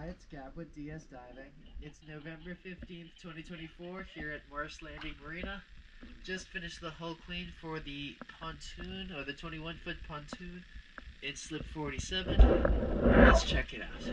Hi, it's Gab with DS Diving. It's November 15th, 2024 here at Morris Landing Marina. Just finished the hull clean for the pontoon, or the 21-foot pontoon in slip 47. Let's check it out.